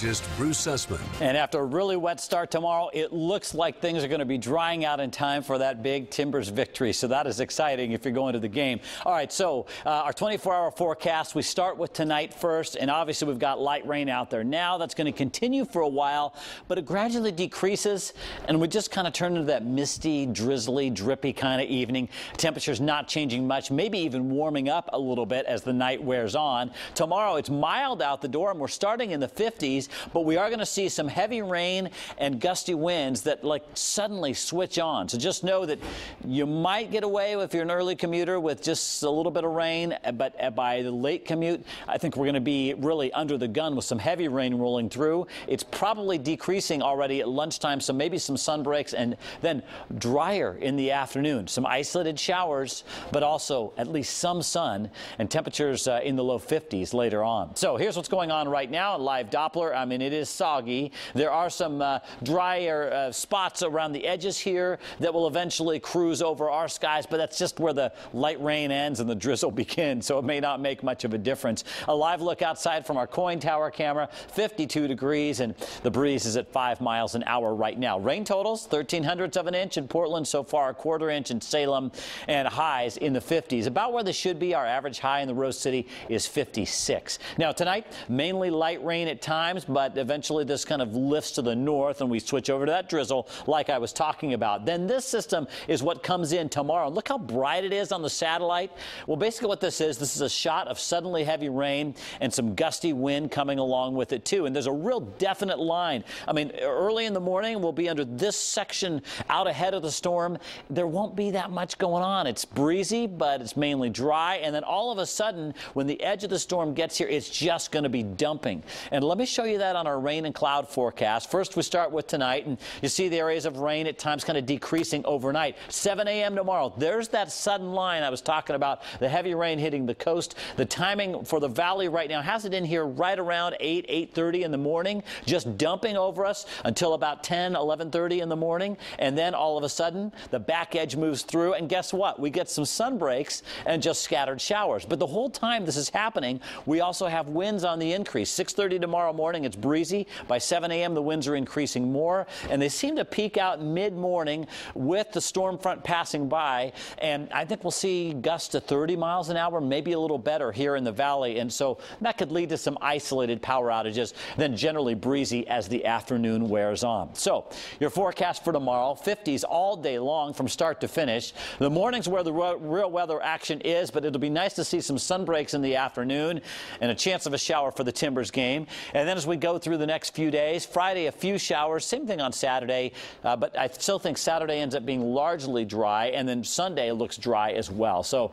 meteorologist Bruce Sussman. And after a really wet start tomorrow, it looks like things are going to be drying out in time for that big Timbers victory. So that is exciting if you're going to the game. All right, so our 24-hour forecast, we start with tonight first. And obviously, we've got light rain out there now. That's going to continue for a while, but it gradually decreases. And we just kind of turn into that misty, drizzly, drippy kind of evening. Temperatures not changing much, maybe even warming up a little bit as the night wears on. Tomorrow, it's mild out the door, and we're starting in the 50s, but we are going to see some heavy rain and gusty winds that like suddenly switch on. So just know that you might get away if you're an early commuter with just a little bit of rain, but by the late commute, I think we're going to be really under the gun with some heavy rain rolling through. It's probably decreasing already at lunchtime, so maybe some sun breaks and then drier in the afternoon. Some isolated showers, but also at least some sun and temperatures in the low 50s later on. So here's what's going on right now. Live Doppler. I mean, it is soggy. There are some drier spots around the edges here that will eventually cruise over our skies, but that's just where the light rain ends and the drizzle begins, so it may not make much of a difference. A live look outside from our KOIN Tower camera, 52 degrees, and the breeze is at 5 miles an hour right now. Rain totals, 0.13 of an inch in Portland so far, a 1/4 inch in Salem, and highs in the 50s. About where they should be. Our average high in the Rose City is 56. Now tonight, mainly light rain at times, but eventually this kind of lifts to the north and we switch over to that drizzle like I was talking about. Then this system is what comes in tomorrow. Look how bright it is on the satellite. Well, basically what this is a shot of suddenly heavy rain and some gusty wind coming along with it too. And there's a real definite line. I mean, early in the morning, we'll be under this section out ahead of the storm. There won't be that much going on. It's breezy, but it's mainly dry. And then all of a sudden, when the edge of the storm gets here, it's just going to be dumping. And let me show you that on our rain and cloud forecast. First, we start with tonight, and you see the areas of rain at times kind of decreasing overnight. 7 a.m. tomorrow, there's that sudden line I was talking about, the heavy rain hitting the coast. The timing for the valley right now has it in here right around 8:30 in the morning, just dumping over us until about 11:30 in the morning. And then all of a sudden, the back edge moves through, and guess what? We get some sun breaks and just scattered showers. But the whole time this is happening, we also have winds on the increase. 6:30 tomorrow morning, it's breezy. By 7 a.m., the winds are increasing more, and they seem to peak out mid-morning with the storm front passing by. And I think we'll see gusts to 30 miles an hour, maybe a little better here in the valley. And so that could lead to some isolated power outages, then generally breezy as the afternoon wears on. So your forecast for tomorrow, 50s all day long from start to finish. The morning's where the real weather action is, but it'll be nice to see some sun breaks in the afternoon and a chance of a shower for the Timbers game. And then as we go through the next few days, Friday a few showers, same thing on Saturday, but I still think Saturday ends up being largely dry, and then Sunday looks dry as well. So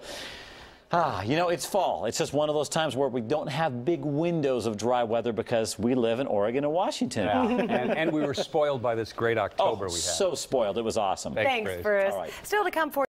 you know, it's fall. It's just one of those times where we don't have big windows of dry weather because we live in Oregon and Washington. Yeah. and we were spoiled by this great October we had. So spoiled. It was awesome. Thanks, Bruce. All right. Still to come for